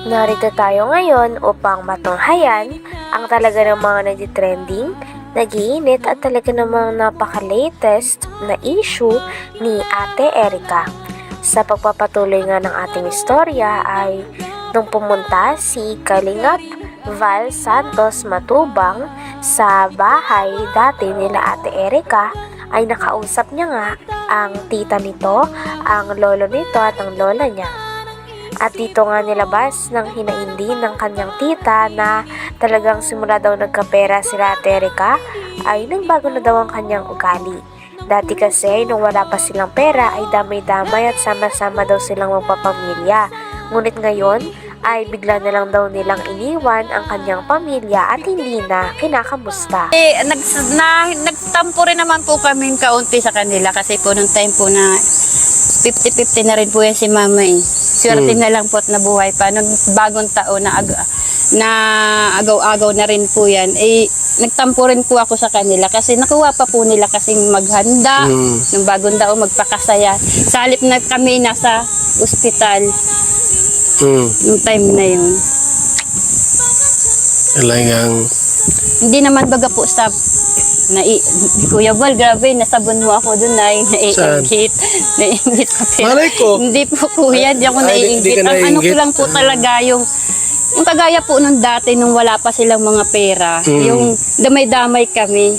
Narito tayo ngayon upang matunghayan ang talaga ng mga nagtitrending, nag-iinit at talaga namang napaka-latest na issue ni Ate Erica. Sa pagpapatuloy nga ng ating istorya ay nung pumunta si Kalingap Val Santos Matubang sa bahay dati nila Ate Erica, ay nakausap niya nga ang tita nito, ang lolo nito at ang lola niya. At dito nga nilabas ng hinaindi ng kanyang tita na talagang simula daw nagkapera sila Ate Erica ay nagbago na daw ang kanyang ugali. Dati kasi nung wala pa silang pera ay damay-damay at sama-sama daw silang magpapamilya. Ngunit ngayon ay bigla na lang daw nilang iniwan ang kanyang pamilya at hindi na kinakamusta. Nagtampo rin naman po kami kaunti sa kanila kasi po nung time po na 50-50 na rin po yan si mama eh. Swerte na lang po at nabuhay pa. Nung bagong taon na agaw-agaw na rin po yan, eh, nagtampo rin po ako sa kanila kasi nakuha pa po nila kasing maghanda nung bagong taon, magpakasaya. Sa halip na kami nasa ospital nung time na yun. Talagang Hindi naman baga po sa Kuya Val, grabe, nasabon mo ako doon na naiingit. Naiingit pa pero. malay ko. Hindi po kuya, di ako Ay, hindi naiingit. ka Ang ano ko naiinggit? lang po talaga yung kagaya po nung dati nung wala pa silang mga pera. Yung damay-damay kami.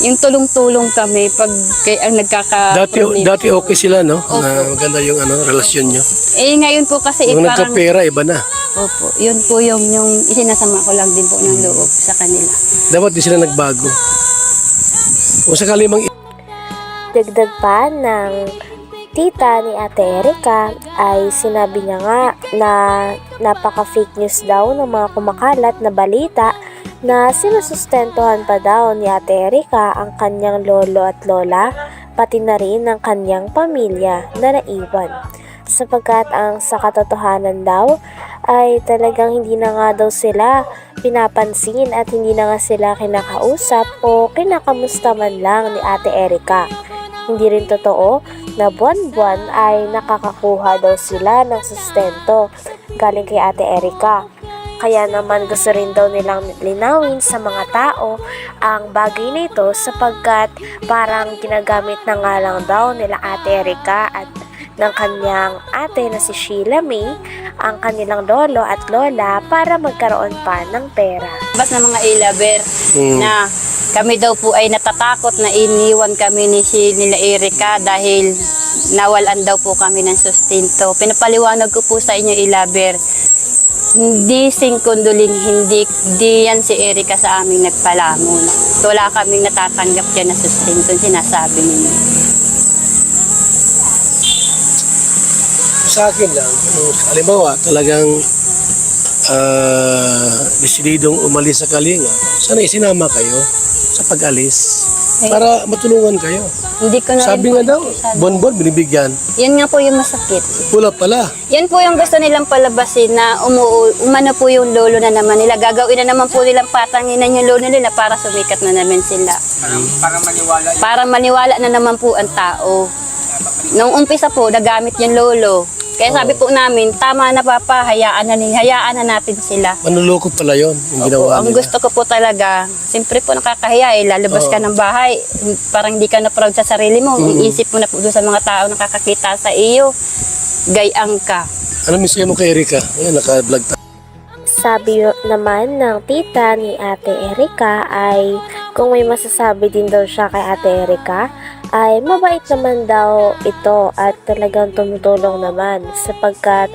Yung tulong-tulong kami pag ang Dati okay sila, no? Na maganda yung relasyon nyo. Eh ngayon po kasi Nung parang nagkapera, iba na. opo, yun po yung isinasama ko lang din po ng loob sa kanila. Dapat di sila nagbago. Kung sakali mang Dagdag pa ng tita ni Ate Erica ay sinabi niya nga na napaka-fake news daw ng mga kumakalat na balita na sinusustentuhan pa daw ni Ate Erica ang kanyang lolo at lola, pati na rin ang kanyang pamilya na naiwan. Sapagkat ang sa katotohanan daw ay talagang hindi na nga daw sila pinapansin at hindi na nga sila kinakausap o kinakamusta man lang ni Ate Erica. Hindi rin totoo na buwan-buwan ay nakakakuha daw sila ng sustento galing kay Ate Erica. Kaya naman gusto rin daw nilang linawin sa mga tao ang bagay na ito sapagkat parang ginagamit na nga lang daw nila Ate Erica at ng kanyang ate na si Sheila May ang kanilang lolo at lola para magkaroon pa ng pera. Bas na mga ilaber na kami daw po ay natatakot na iniwan kami nila Erica dahil nawalan daw po kami ng sustento. Pinapaliwanag ko po sa inyo ilaber, hindi singkunduling, hindi yan si Erica sa aming nagpalamon. Wala kaming natatanggap yan na sustento, sinasabi ninyo. sa akin lang, halimbawa talagang desididong umalis sa Kalinga, sana isinama kayo sa pag-alis para matulungan kayo. Hindi ko na Sabi nga daw, bonbon binibigyan. yan nga po yung masakit. Pula pala. Yan po yung gusto nilang palabasin na umano po yung lolo na naman nila. Gagawin na naman po nilang patanginan yung lolo nila para sumikat na naman sila. Para maniwala na naman po ang tao. Nung umpisa po, nagamit yung lolo. Kaya sabi po namin, tama na papa, hayaan na natin sila. Manluloko pala yon yung ginawa Ang nila. gusto ko po talaga, siyempre po nakakahiya lalabas ka ng bahay, parang hindi ka na proud sa sarili mo, iisip mo na po doon sa mga tao nakakakita sa iyo, gayang ka. Ano miski mo kay Erica? Ayan, naka-vlog tayo. Sabi naman ng tita ni Ate Erica ay kung may masasabi din daw siya kay Ate Erica ay mabait naman daw ito at talagang tumutulong naman sapagkat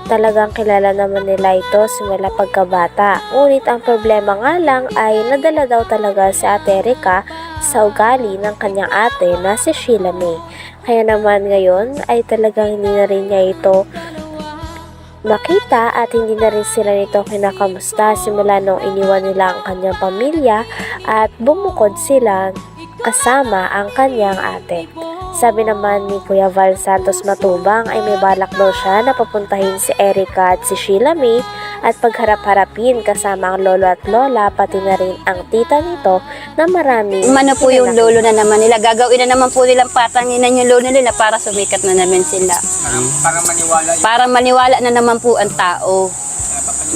talagang kilala naman nila ito simula pagkabata. Ngunit ang problema nga lang ay nadala daw talaga si Ate Erica sa ugali ng kanyang ate na si Sheila May. Kaya naman ngayon ay talagang hindi na rin niya ito makita at hindi na rin sila nito kinakamusta simula nung iniwan nila ang kanyang pamilya at bumukod sila kasama ang kanyang ate. Sabi naman ni Kuya Val Santos Matubang ay may balak daw siya na papuntahin si Erica at si Sheila May at pagharap-harapin kasama ang lolo at lola pati na rin ang tita nito na maraming Umano po yung pinanakit. lolo na naman nila. Gagawin na naman po nilang patanginan yung lolo nila para sumikat na naman sila. Para maniwala na naman po ang tao.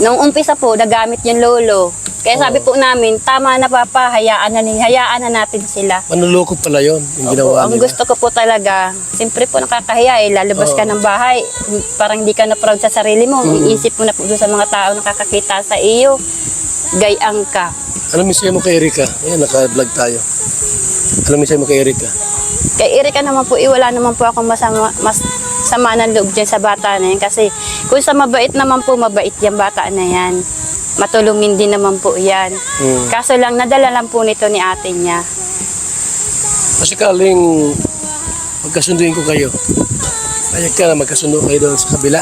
Nung umpisa po, nagamit yung lolo. Kaya sabi po namin, tama na papa, hayaan na natin sila. Manluloko pala yon yung Opo, ginawa ang nila. gusto ko po talaga, siyempre po nakakahiya lalabas ka ng bahay, parang hindi ka na proud sa sarili mo, iisip mo na po doon sa mga tao nakakakita sa iyo, gayang ka. Ano misaya mo kay Erika? Ayan, naka-vlog tayo. Ano misaya mo kay Erika? Kay Erika naman po, wala naman po akong mas sama ng loob dyan sa bata na yan, kasi kung sa mabait naman po, mabait yung bata na yan. Matulungin din naman po yan. Kaso lang, nadala lang po nito ni ate niya. Kasi kaling magkasunduin ko kayo. Payag ka na magkasundo kayo doon sa kabila.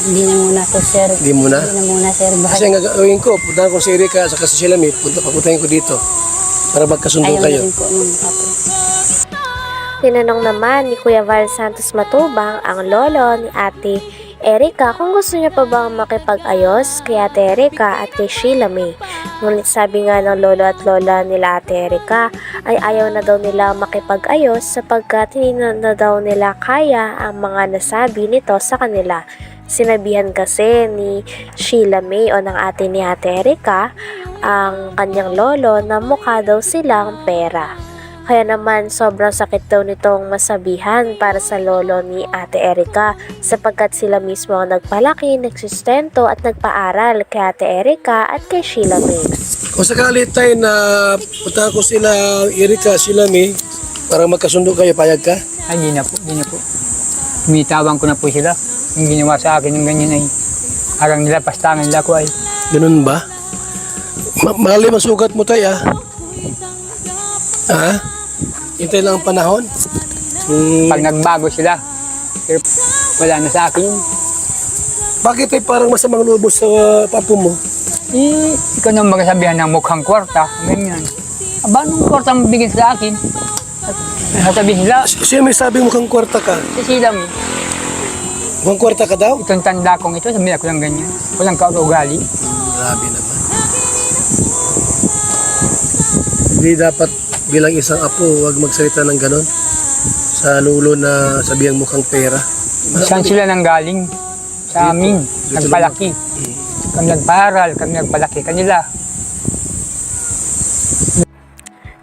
Hindi na muna po, sir. Hindi mo na? Hindi na muna, sir. Kasi ang gagawin ko, puntahan ko si Erika sa kasi sila papuntahin ko dito para magkasundo Ayaw na kayo. rin po nung apo. Tinanong naman ni Kuya Val Santos Matubang ang lolo ni Ate Erika kung gusto niya pa bang makipag-ayos kay Ate Erika at kay Sheila May. Ngunit sabi nga ng lolo at lola nila Ate Erika ay ayaw na daw nila makipag-ayos sapagkat hindi na daw nila kaya ang mga nasabi nito sa kanila. Sinabihan kasi ni Sheila May o ng ate ni Ate Erika ang kanyang lolo na mukha daw silang pera. Kaya naman sobrang sakit daw nitong masabihan para sa lolo ni Ate Erika sapagkat sila mismo ang nagpalaki, nagsustento at nagpaaral kay Ate Erika at kay Sheila May. Kung sakali tayo na puntahan ko sila Erika, sila May, para magkasundo kayo, payag ka? Ay, hindi na po. Umitawan ko na po sila. Yung ginawa sa akin ng ganyan ay arang nila, pastangan nila ko ay. Ganun ba? Mali masugat mo tayo, ah. Ha? Hintay lang ang panahon. Pag nagbago sila, pero wala na sa akin. Bakit ay parang masamang lubos sa papo mo? Ikaw na magsabihan ng mukhang kwarta, ganyan. Aba, anong kwarta ang bigyan sa akin? At sasabihin nila, Siya may sabi mo kang kwarta ka. si Silam, Mukhang kwarta ka daw? itong tanda kong ito, sabihin ako lang ganyan. Walang kaugali. Grabe naman. Hindi dapat bilang isang apo, huwag magsalita ng ganon. Sa lulo na sabihan mukhang pera. Saan sila nang galing? Sa amin, nagpalaki. Kami nagparal, kami nagpalaki kanila.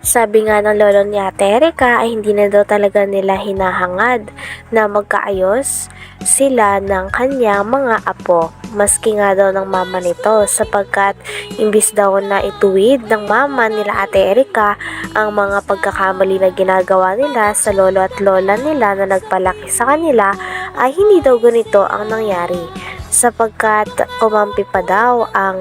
Sabi nga ng lolo ni Ate Erika ay hindi na daw talaga nila hinahangad na magkaayos sila ng kanyang mga apo. Maski nga daw ng mama nito sapagkat imbis daw na ituwid ng mama nila Ate Erika ang mga pagkakamali na ginagawa nila sa lolo at lola nila na nagpalaki sa kanila ay hindi daw ganito ang nangyari sapagkat kumampi pa daw ang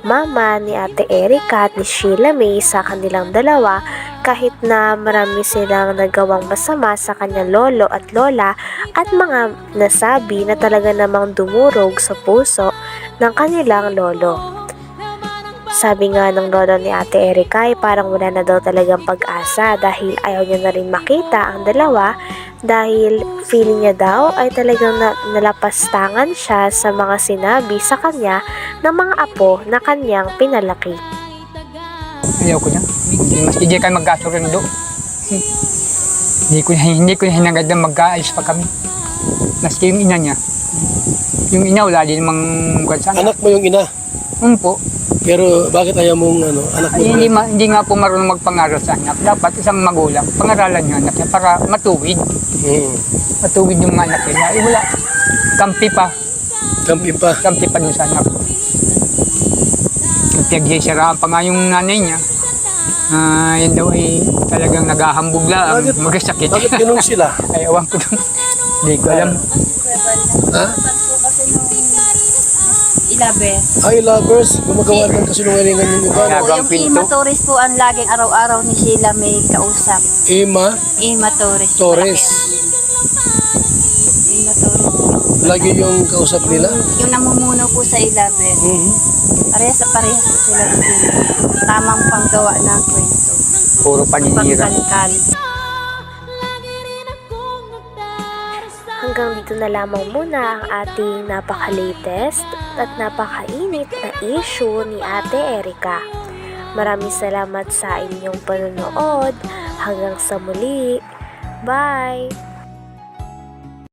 mama ni Ate Erika at ni Sheila May sa kanilang dalawa kahit na marami silang nagawang masama sa kanyang lolo at lola at mga nasabi na talaga namang dumurog sa puso ng kanilang lolo. Sabi nga ng lolo ni Ate Erika ay parang wala na daw talagang pag-asa dahil ayaw niya na rin makita ang dalawa dahil feeling niya daw ay talagang nalapastangan siya sa mga sinabi sa kanya ng mga apo na kanyang pinalaki. Ayaw ko na. Mas hindi kayo magkasurundo. Hindi ko na hinagad na magkaayos pa kami. Maski yung ina niya. Yung ina wala din mang sana. Anak mo yung ina. Po. Pero bakit ayaw mong anak mo? Ay, hindi nga po marunong magpangaral sa anak. Dapat isang magulang, pangaralan yung anak niya para matuwid. Matuwid yung anak niya. Eh wala. Kampi pa. Kampi pa dun sa anak ko. Pinagsisiraan pa nga yung nanay niya. Yan daw ay talagang naghahambog lang. Magkasakit. Bakit ganun sila? Ay, awan ko dun. Hindi ko alam. Ha? Ilabe. Ay, lovers, gumagawa ng kasinungalingan yung iba. Kaya- No? Yung Ima Torres po ang laging araw-araw ni Sheila may kausap. Ima Ima Torres. Torres. Ima Torres. Lagi yung kausap nila. Yung namumuno po sa Ilabe. Parehas po sila ng Sheila. Tamang panggawa ng kwento. Puro paninira. Pagkalikali. hanggang dito na lamang muna ang ating napaka-latest at napakainit na issue ni Ate Erica. Maraming salamat sa inyong panonood. Hanggang sa muli. Bye!